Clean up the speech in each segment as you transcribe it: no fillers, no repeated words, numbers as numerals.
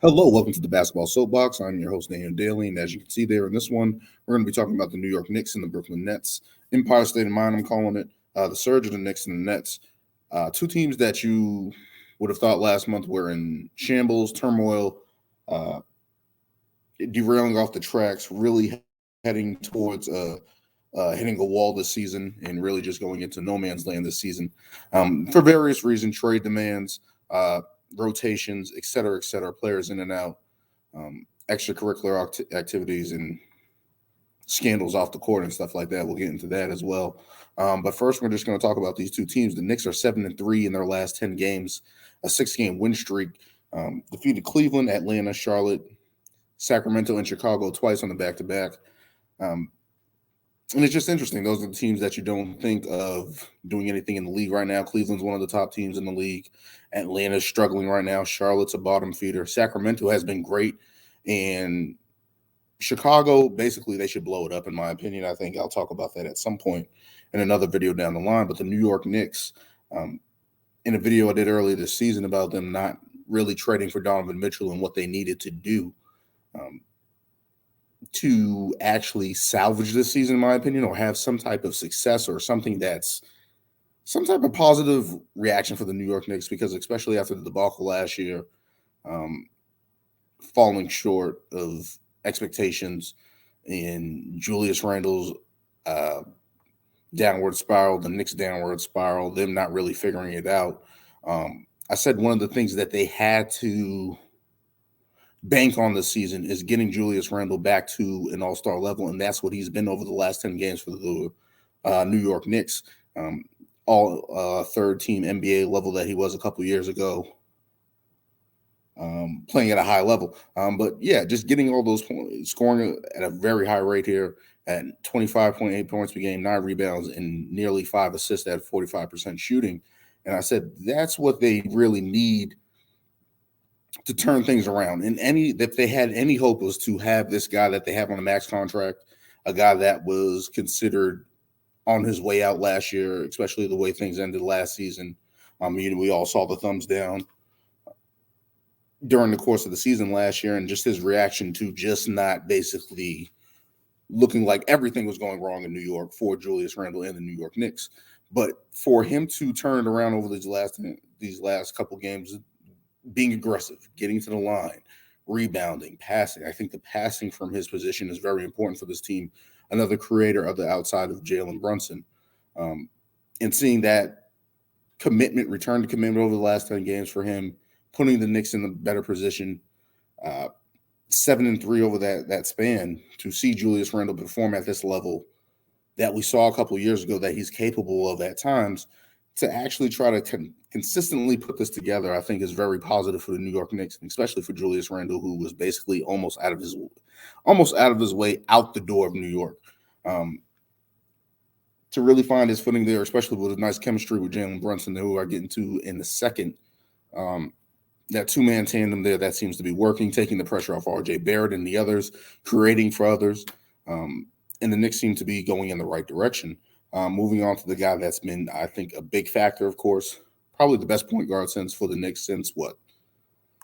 Hello, welcome to the Basketball Soapbox. I'm your host, Daniel Daly, and as you can see there in this one, we're going to be talking about the New York Knicks and the Brooklyn Nets. Empire State of Mind, I'm calling it. The surge of the Knicks and the Nets. Two teams that you would have thought last month were in shambles, turmoil, uh, derailing off the tracks, really heading towards hitting a wall this season and really just going into no man's land this season for various reasons, trade demands, rotations, et cetera, players in and out, extracurricular activities and scandals off the court and stuff like that. We'll get into that as well. But first, we're just going to talk about these two teams. The Knicks are 7-3 in their last 10 games, a 6-game win streak. Defeated Cleveland, Atlanta, Charlotte, Sacramento, and Chicago twice on the back-to-back. And it's just interesting. Those are the teams that you don't think of doing anything in the league right now. Cleveland's one of the top teams in the league. Atlanta's struggling right now. Charlotte's a bottom feeder. Sacramento has been great. And Chicago, basically, they should blow it up, in my opinion. I think I'll talk about that at some point in another video down the line. But the New York Knicks, in a video I did earlier this season about them not really trading for Donovan Mitchell and what they needed to do to actually salvage this season, in my opinion, or have some type of success or something that's some type of positive reaction for the New York Knicks, because especially after the debacle last year, falling short of expectations in Julius Randle's downward spiral, the Knicks' downward spiral, them not really figuring it out. I said one of the things that they had to bank on this season is getting Julius Randle back to an all-star level, and that's what he's been over the last 10 games for the New York Knicks. All third-team NBA level that he was a couple years ago, playing at a high level. But, yeah, just getting all those points, scoring at a very high rate here at 25.8 points per game, 9 rebounds, and nearly 5 assists at 45% shooting. And I said that's what they really need to turn things around. And if they had any hope, was to have this guy that they have on a max contract, a guy that was considered on his way out last year, especially the way things ended last season. We all saw the thumbs down during the course of the season last year, and just his reaction to just not basically looking like everything was going wrong in New York for Julius Randle and the New York Knicks. But for him to turn it around over these last couple games, being aggressive, getting to the line, rebounding, passing. I think the passing from his position is very important for this team. Another creator of the outside of Jalen Brunson. And seeing that return to commitment over the last 10 games for him, putting the Knicks in a better position, 7-3 over that span, to see Julius Randle perform at this level that we saw a couple of years ago that he's capable of at times, to actually try to consistently put this together, I think is very positive for the New York Knicks, and especially for Julius Randle, who was basically almost out of his way out the door of New York, to really find his footing there, especially with a nice chemistry with Jalen Brunson, who I get into in the second. That two-man tandem there, that seems to be working, taking the pressure off R.J. Barrett and the others, creating for others, and the Knicks seem to be going in the right direction. Moving on to the guy that's been, I think, a big factor, of course, probably the best point guard for the Knicks since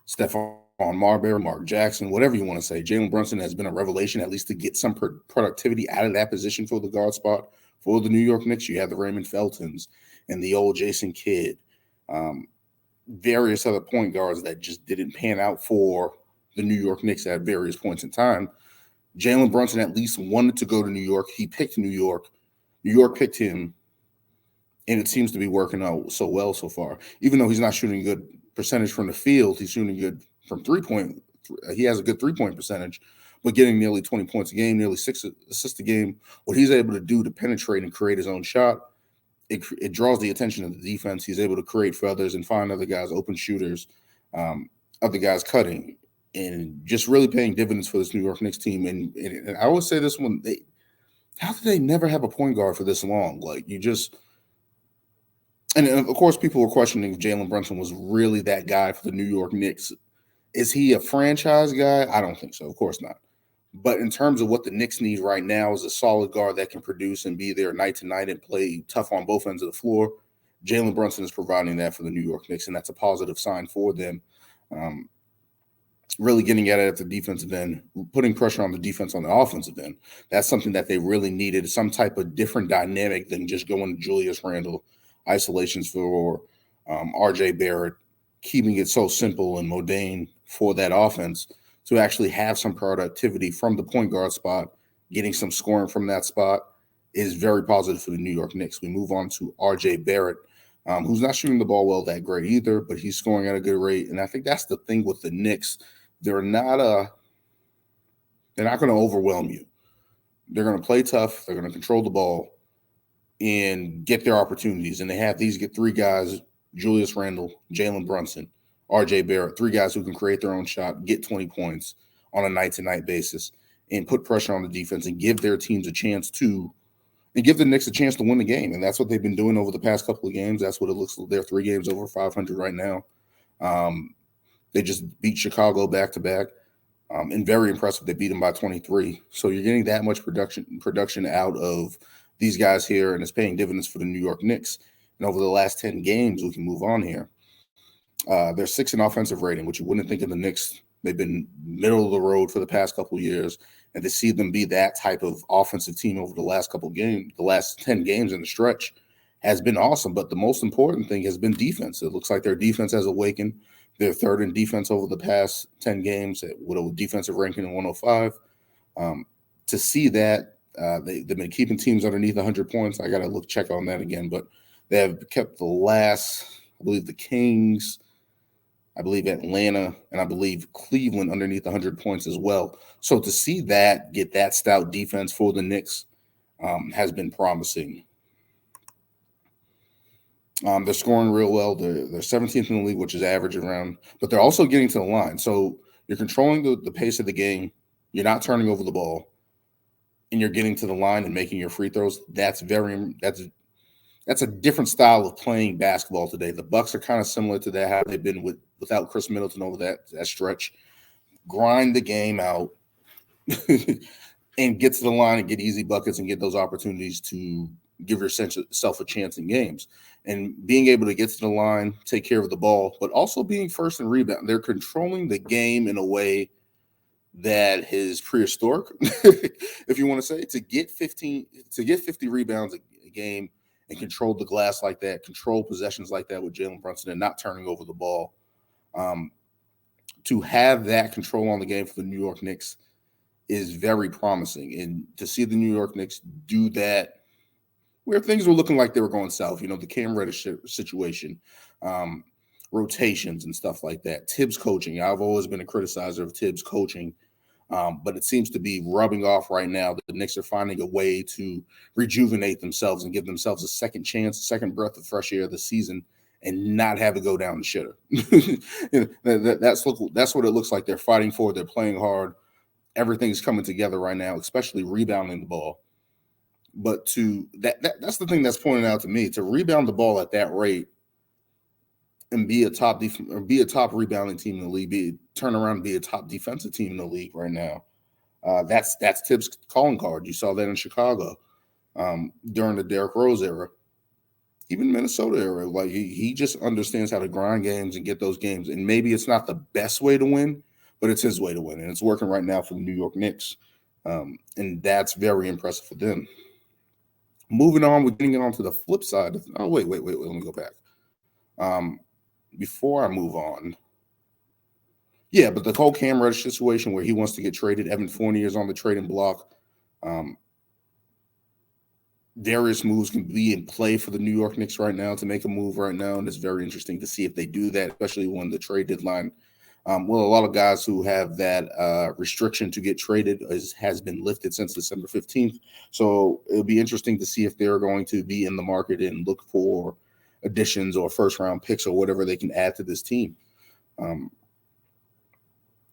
Stephon Marbury, Mark Jackson, whatever you want to say. Jalen Brunson has been a revelation, at least to get some productivity out of that position for the guard spot for the New York Knicks. You have the Raymond Feltons and the old Jason Kidd, various other point guards that just didn't pan out for the New York Knicks at various points in time. Jalen Brunson at least wanted to go to New York. He picked New York. New York picked him, and it seems to be working out so well so far. Even though he's not shooting good percentage from the field, he's shooting good from three-point. He has a good three-point percentage, but getting nearly 20 points a game, nearly 6 assists a game, what he's able to do to penetrate and create his own shot, it draws the attention of the defense. He's able to create for others and find other guys, open shooters, other guys cutting, and just really paying dividends for this New York Knicks team. And I always say this one, how did they never have a point guard for this long? And of course, people were questioning if Jalen Brunson was really that guy for the New York Knicks. Is he a franchise guy? I don't think so. Of course not. But in terms of what the Knicks need right now is a solid guard that can produce and be there night to night and play tough on both ends of the floor. Jalen Brunson is providing that for the New York Knicks, and that's a positive sign for them. really getting at it at the defensive end, putting pressure on the defense on the offensive end. That's something that they really needed, some type of different dynamic than just going to Julius Randle, isolations for R.J. Barrett, keeping it so simple and mundane for that offense to actually have some productivity from the point guard spot, getting some scoring from that spot is very positive for the New York Knicks. We move on to R.J. Barrett, who's not shooting the ball well that great either, but he's scoring at a good rate. And I think that's the thing with the Knicks. They're not going to overwhelm you. They're going to play tough. They're going to control the ball and get their opportunities. And they have these three guys, Julius Randle, Jalen Brunson, R.J. Barrett, three guys who can create their own shot, get 20 points on a night-to-night basis, and put pressure on the defense and give their teams a chance to – and give the Knicks a chance to win the game. And that's what they've been doing over the past couple of games. That's what it looks like. They're 3 games over 500 right now. They just beat Chicago back-to-back. And very impressive. They beat them by 23. So you're getting that much production out of these guys here, and it's paying dividends for the New York Knicks. And over the last 10 games, we can move on here. They're 6th in offensive rating, which you wouldn't think of the Knicks. They've been middle of the road for the past couple of years. And to see them be that type of offensive team over the last couple of games, the last 10 games in the stretch, has been awesome. But the most important thing has been defense. It looks like their defense has awakened. They're 3rd in defense over the past 10 games with a defensive ranking of 105. To see that, they've been keeping teams underneath 100 points. I got to check on that again. But they have kept I believe the Kings, I believe Atlanta, and I believe Cleveland underneath 100 points as well. So to see that, get that stout defense for the Knicks has been promising. They're scoring real well. They're 17th in the league, which is average around, but they're also getting to the line. So you're controlling the pace of the game. You're not turning over the ball, and you're getting to the line and making your free throws. That's a different style of playing basketball today. The Bucks are kind of similar to that, how they've been without Chris Middleton over that stretch. Grind the game out and get to the line and get easy buckets and get those opportunities to give yourself a chance in games. And being able to get to the line, take care of the ball, but also being first in rebound. They're controlling the game in a way that is prehistoric, if you want to say, to get 50 rebounds a game and control the glass like that, control possessions like that with Jalen Brunson and not turning over the ball. To have that control on the game for the New York Knicks is very promising. And to see the New York Knicks do that where things were looking like they were going south, the Cam Reddish situation, rotations and stuff like that. Thibs coaching. I've always been a criticizer of Thibs coaching, but it seems to be rubbing off right now. The Knicks are finding a way to rejuvenate themselves and give themselves a second chance, a second breath of fresh air this season, and not have to go down the shitter. That's what it looks like. They're fighting for. They're playing hard. Everything's coming together right now, especially rebounding the ball. But that's the thing that's pointed out to me, to rebound the ball at that rate and be a top rebounding team in the league, turn around and be a top defensive team in the league right now. That's Thibs' calling card. You saw that in Chicago during the Derrick Rose era, even Minnesota era. Like he just understands how to grind games and get those games. And maybe it's not the best way to win, but it's his way to win, and it's working right now for the New York Knicks, and that's very impressive for them. Moving on, we're getting on to the flip side. Oh, wait. Let me go back. Before I move on. Yeah, but the whole Cam Reddish situation where he wants to get traded, Evan Fournier is on the trading block. Various moves can be in play for the New York Knicks right now to make a move right now, and it's very interesting to see if they do that, especially when the trade deadline. A lot of guys who have that restriction to get traded has been lifted since December 15th. So it'll be interesting to see if they're going to be in the market and look for additions or first-round picks or whatever they can add to this team.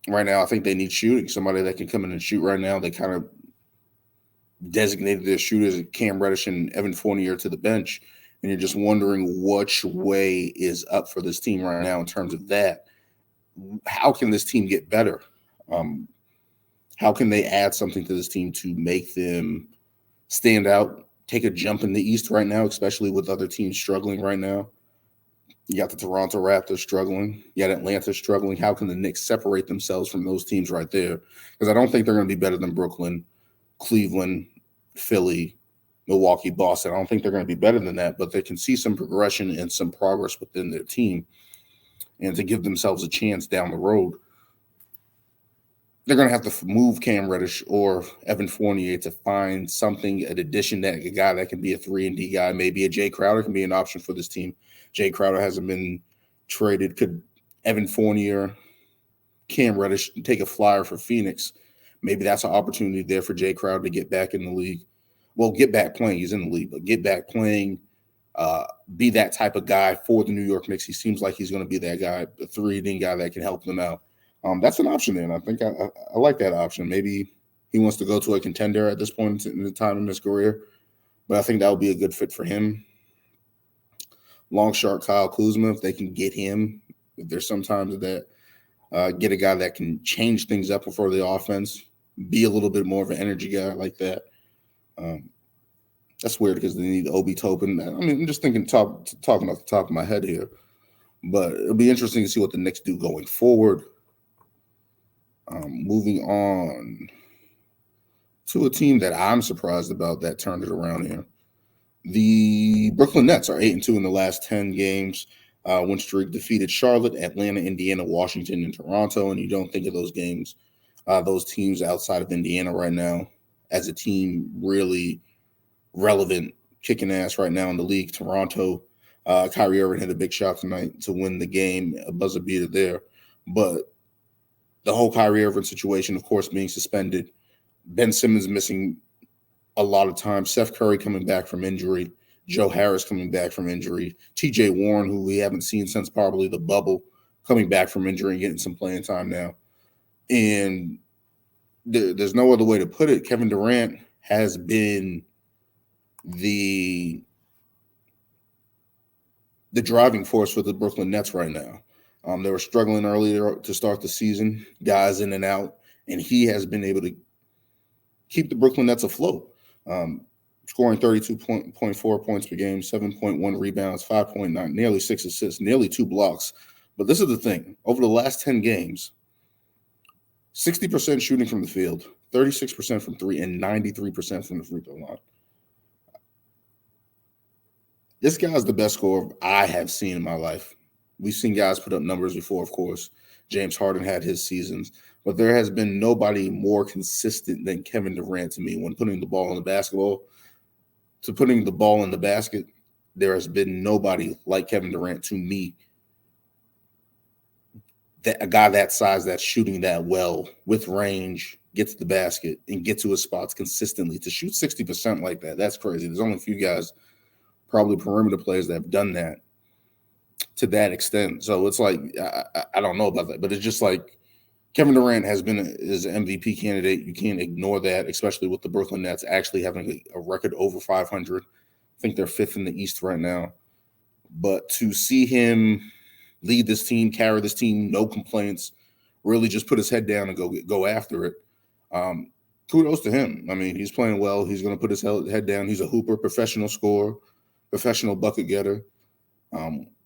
Right now, I think they need shooting, somebody that can come in and shoot right now. They kind of designated their shooters, Cam Reddish and Evan Fournier, to the bench, and you're just wondering which way is up for this team right now in terms of that. How can this team get better? How can they add something to this team to make them stand out, take a jump in the East right now, especially with other teams struggling right now? You got the Toronto Raptors struggling. You got Atlanta struggling. How can the Knicks separate themselves from those teams right there? Because I don't think they're going to be better than Brooklyn, Cleveland, Philly, Milwaukee, Boston. I don't think they're going to be better than that, but they can see some progression and some progress within their team. And to give themselves a chance down the road, they're going to have to move Cam Reddish or Evan Fournier to find something, an addition, that a guy that can be a 3-and-D guy. Maybe a Jay Crowder can be an option for this team. Jay Crowder hasn't been traded. Could Evan Fournier, Cam Reddish take a flyer for Phoenix? Maybe that's an opportunity there for Jay Crowder to get back in the league. Well, get back playing. He's in the league, but get back playing, be that type of guy for the New York Knicks. He seems like he's going to be that guy, the 3-and-D guy that can help them out. That's an option there, and I think I like that option. Maybe he wants to go to a contender at this point in the time in his career, but I think that would be a good fit for him. Long shot Kyle Kuzma, if they can get him, if there's sometimes that get a guy that can change things up for the offense, be a little bit more of an energy guy like that. That's weird because they need Obi Toppin. I mean, I'm just thinking talking off the top of my head here, but it'll be interesting to see what the Knicks do going forward. Moving on to a team that I'm surprised about that turned it around here. The Brooklyn Nets are 8-2 in the last 10 games. Win streak, defeated Charlotte, Atlanta, Indiana, Washington, and Toronto. And you don't think of those games, those teams outside of Indiana right now as a team really relevant, kicking ass right now in the league. Toronto, Kyrie Irving hit a big shot tonight to win the game, a buzzer beater there. But the whole Kyrie Irving situation, of course, being suspended, Ben Simmons missing a lot of time, Steph Curry coming back from injury, Joe Harris coming back from injury, TJ Warren, who we haven't seen since probably the bubble, coming back from injury and getting some playing time now. And there's no other way to put it. Kevin Durant has been the driving force for the Brooklyn Nets right now. They were struggling earlier to start the season, guys in and out, and he has been able to keep the Brooklyn Nets afloat, scoring 32.4 points per game, 7.1 rebounds, 5.9, nearly 6 assists, nearly 2 blocks. But this is the thing. Over the last 10 games, 60% shooting from the field, 36% from 3, and 93% from the free throw line. This guy's the best scorer I have seen in my life. We've seen guys put up numbers before, of course. James Harden had his seasons. But there has been nobody more consistent than Kevin Durant to me when putting the ball in the basketball. To putting the ball in the basket, there has been nobody like Kevin Durant to me. That a guy that size that's shooting that well with range, gets to the basket, and get to his spots consistently. To shoot 60% like that, that's crazy. There's only a few guys, probably perimeter players, that have done that to that extent. So it's like, I don't know about that, but it's just like Kevin Durant is an MVP candidate. You can't ignore that, especially with the Brooklyn Nets actually having a record over 500. I think they're 5th in the East right now. But to see him lead this team, carry this team, no complaints, really just put his head down and go after it. Kudos to him. I mean, he's playing well. He's going to put his head down. He's a hooper, professional scorer, professional bucket getter.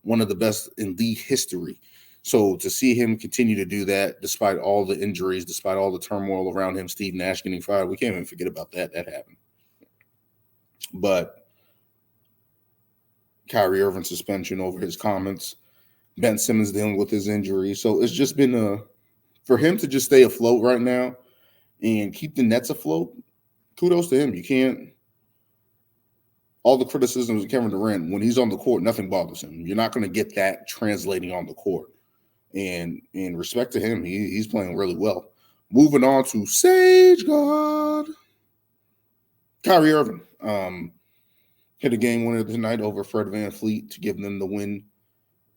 One of the best in league history. So to see him continue to do that, despite all the injuries, despite all the turmoil around him, Steve Nash getting fired, we can't even forget about that. That happened. But Kyrie Irving suspension over his comments, Ben Simmons dealing with his injury. So it's just been for him to just stay afloat right now and keep the Nets afloat, kudos to him. You can't. All the criticisms of Kevin Durant, when he's on the court, nothing bothers him. You're not going to get that translating on the court. And in respect to him, he's playing really well. Moving on to Sage God. Kyrie Irving hit a game winner tonight over Fred VanVleet to give them the win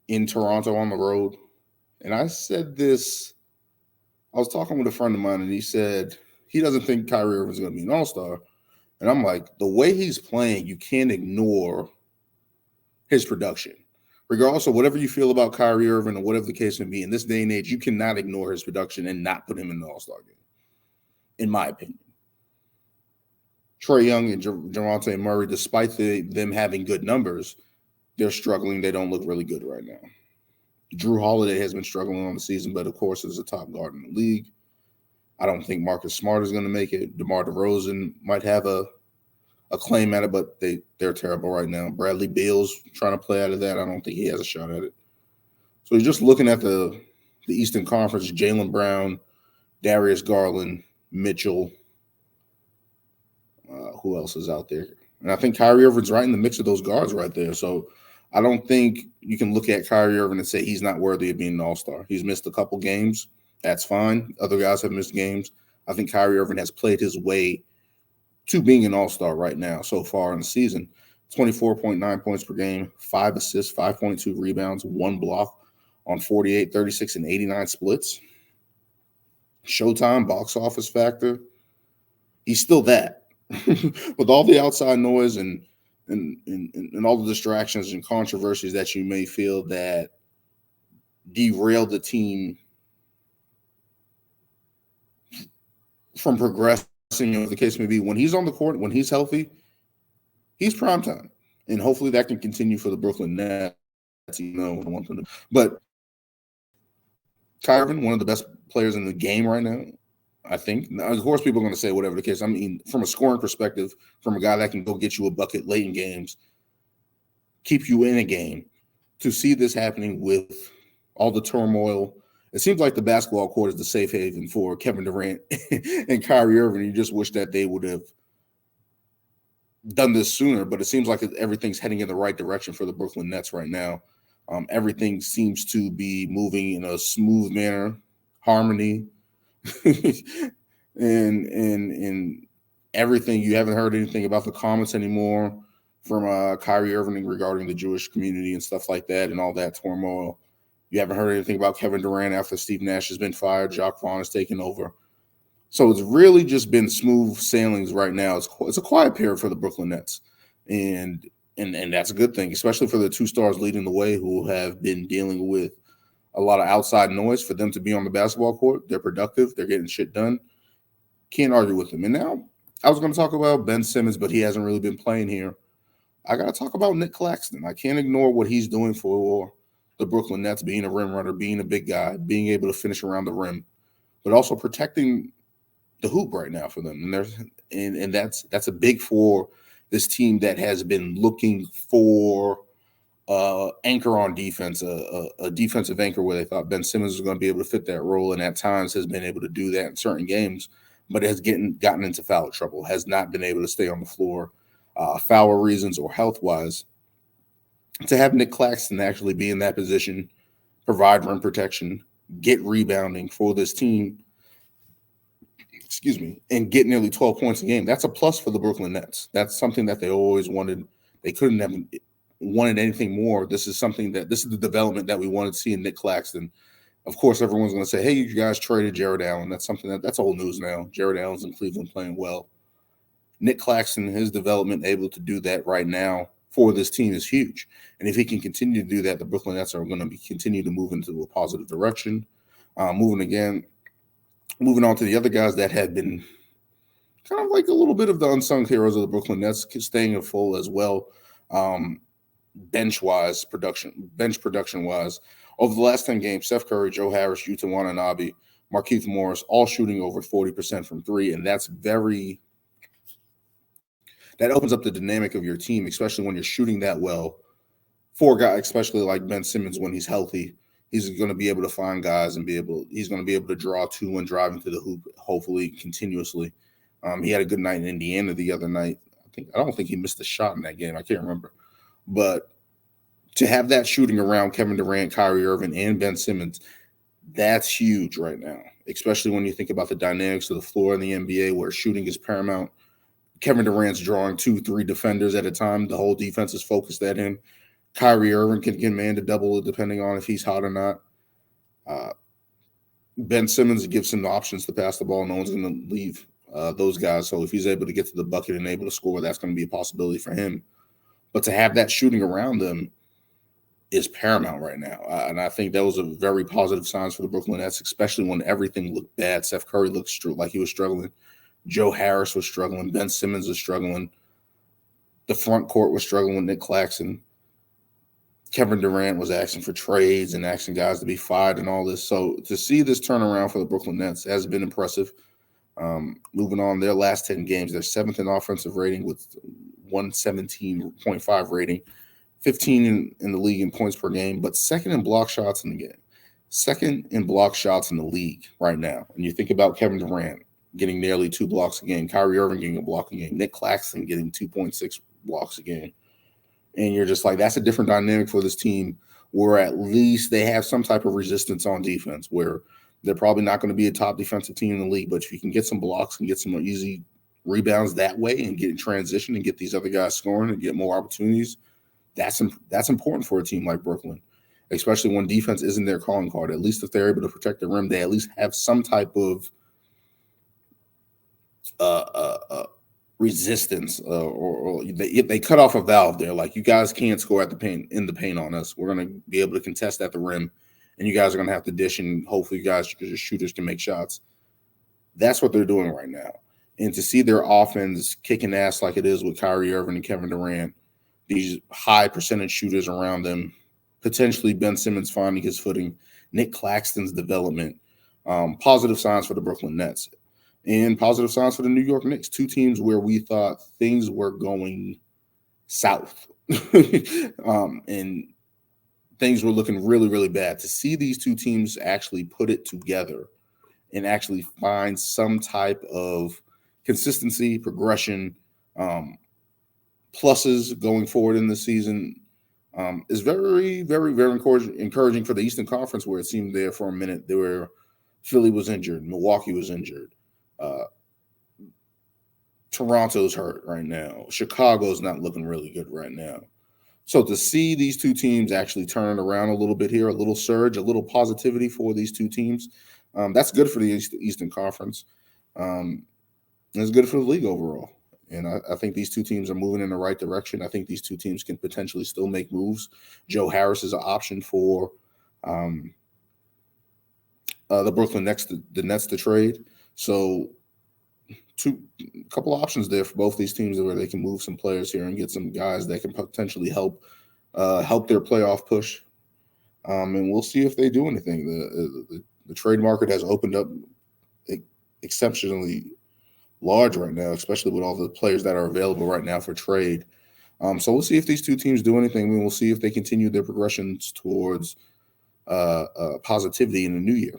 in Toronto on the road. And I said this, I was talking with a friend of mine, and he said he doesn't think Kyrie Irving is going to be an all-star. And I'm like, the way he's playing, you can't ignore his production. Regardless of whatever you feel about Kyrie Irving or whatever the case may be, in this day and age, you cannot ignore his production and not put him in the All-Star game, in my opinion. Trae Young and Javonte Murray, despite them having good numbers, they're struggling. They don't look really good right now. Drew Holiday has been struggling on the season, but of course is a top guard in the league. I don't think Marcus Smart is going to make it. DeMar DeRozan might have a claim at it, but they're terrible right now. Bradley Beal's trying to play out of that. I don't think he has a shot at it. So you're just looking at the Eastern Conference, Jaylen Brown, Darius Garland, Mitchell. Who else is out there? And I think Kyrie Irving's right in the mix of those guards right there. So I don't think you can look at Kyrie Irving and say he's not worthy of being an all-star. He's missed a couple games. That's fine. Other guys have missed games. I think Kyrie Irving has played his way to being an all-star right now so far in the season. 24.9 points per game, 5 assists, 5.2 rebounds, 1 block on 48, 36, and 89 splits. Showtime, box office factor. He's still that. With all the outside noise and all the distractions and controversies that you may feel that derail the team from progressing, as the case may be, when he's on the court, when he's healthy, he's prime time. And hopefully that can continue for the Brooklyn Nets, But Kyrie Irving, one of the best players in the game right now, I think. Now, of course, people are going to say whatever the case. I mean, from a scoring perspective, from a guy that can go get you a bucket late in games, keep you in a game, to see this happening with all the turmoil. It seems like the basketball court is the safe haven for Kevin Durant and Kyrie Irving. You just wish that they would have done this sooner, but it seems like everything's heading in the right direction for the Brooklyn Nets right now. Everything seems to be moving in a smooth manner, harmony, and everything. You haven't heard anything about the comments anymore from Kyrie Irving regarding the Jewish community and stuff like that and all that turmoil. You haven't heard anything about Kevin Durant after Steve Nash has been fired. Jacques Vaughn has taken over. So it's really just been smooth sailings right now. It's a quiet period for the Brooklyn Nets. And that's a good thing, especially for the two stars leading the way who have been dealing with a lot of outside noise. For them to be on the basketball court, they're productive. They're getting shit done. Can't argue with them. And now I was going to talk about Ben Simmons, but he hasn't really been playing here. I got to talk about Nic Claxton. I can't ignore what he's doing for the Brooklyn Nets, being a rim runner, being a big guy, being able to finish around the rim, but also protecting the hoop right now for them. And that's a big for this team that has been looking for anchor on defense, a defensive anchor where they thought Ben Simmons was going to be able to fit that role, and at times has been able to do that in certain games, but has gotten into foul trouble, has not been able to stay on the floor, foul reasons or health-wise. To have Nic Claxton actually be in that position, provide rim protection, get rebounding for this team, and get nearly 12 points a game, that's a plus for the Brooklyn Nets. That's something that they always wanted. They couldn't have wanted anything more. This is the development that we wanted to see in Nic Claxton. Of course, everyone's going to say, hey, you guys traded Jared Allen. That's something that's old news now. Jared Allen's in Cleveland playing well. Nic Claxton, his development, able to do that right now for this team is huge. And if he can continue to do that, the Brooklyn Nets are going to continue to move into a positive direction. Moving on to the other guys that have been kind of like a little bit of the unsung heroes of the Brooklyn Nets, staying in full as well. Bench production-wise, over the last 10 games, Steph Curry, Joe Harris, Yuta Watanabe, Markieff Morris, all shooting over 40% from three, and that opens up the dynamic of your team, especially when you're shooting that well. For a guy, especially like Ben Simmons, when he's healthy, he's going to be able to find guys and he's going to be able to draw two and drive into the hoop, hopefully continuously. He had a good night in Indiana the other night. I don't think he missed a shot in that game. I can't remember. But to have that shooting around Kevin Durant, Kyrie Irving, and Ben Simmons, that's huge right now, especially when you think about the dynamics of the floor in the NBA where shooting is paramount. Kevin Durant's drawing 2-3 defenders at a time. The whole defense is focused at him. Kyrie Irving can get man to double it depending on if he's hot or not. Ben Simmons gives him the options to pass the ball. No one's going to leave those guys. So if he's able to get to the bucket and able to score, that's going to be a possibility for him. But to have that shooting around them is paramount right now. And I think that was a very positive signs for the Brooklyn Nets, especially when everything looked bad. Steph Curry looked like he was struggling. Joe Harris was struggling. Ben Simmons was struggling. The front court was struggling with Nic Claxton. Kevin Durant was asking for trades and asking guys to be fired and all this. So to see this turnaround for the Brooklyn Nets has been impressive. Moving on, their last 10 games, they're seventh in offensive rating with 117.5 rating, 15 in the league in points per game, but second in block shots in the game. Second in block shots in the league right now. And you think about Kevin Durant getting nearly 2 blocks a game, Kyrie Irving getting a block a game, Nic Claxton getting 2.6 blocks a game. And you're just like, that's a different dynamic for this team where at least they have some type of resistance on defense, where they're probably not going to be a top defensive team in the league. But if you can get some blocks and get some easy rebounds that way and get in transition and get these other guys scoring and get more opportunities, that's important for a team like Brooklyn, especially when defense isn't their calling card. At least if they're able to protect the rim, they at least have some type of resistance, or they cut off a valve there. Like, you guys can't score at the paint in the paint on us. We're going to be able to contest at the rim, and you guys are going to have to dish, and hopefully you guys, shooters, can make shots. That's what they're doing right now. And to see their offense kicking ass like it is with Kyrie Irving and Kevin Durant, these high percentage shooters around them, potentially Ben Simmons finding his footing, Nic Claxton's development, positive signs for the Brooklyn Nets. And positive signs for the New York Knicks, 2 teams where we thought things were going south and things were looking really, really bad. To see these 2 teams actually put it together and actually find some type of consistency, progression, pluses going forward in the season is very, very, very encouraging for the Eastern Conference, where it seemed there for a minute where Philly was injured, Milwaukee was injured. Toronto's hurt right now. Chicago's not looking really good right now. So to see these 2 teams actually turn around a little bit here, a little surge, a little positivity for these 2 teams, that's good for the Eastern Conference. It's good for the league overall. And I think these 2 teams are moving in the right direction. I think these 2 teams can potentially still make moves. Joe Harris is an option for the Brooklyn Nets, the Nets to trade. So a couple of options there for both these teams where they can move some players here and get some guys that can potentially help their playoff push. And we'll see if they do anything. The trade market has opened up exceptionally large right now, especially with all the players that are available right now for trade. So we'll see if these 2 teams do anything. We'll see if they continue their progressions towards positivity in the new year.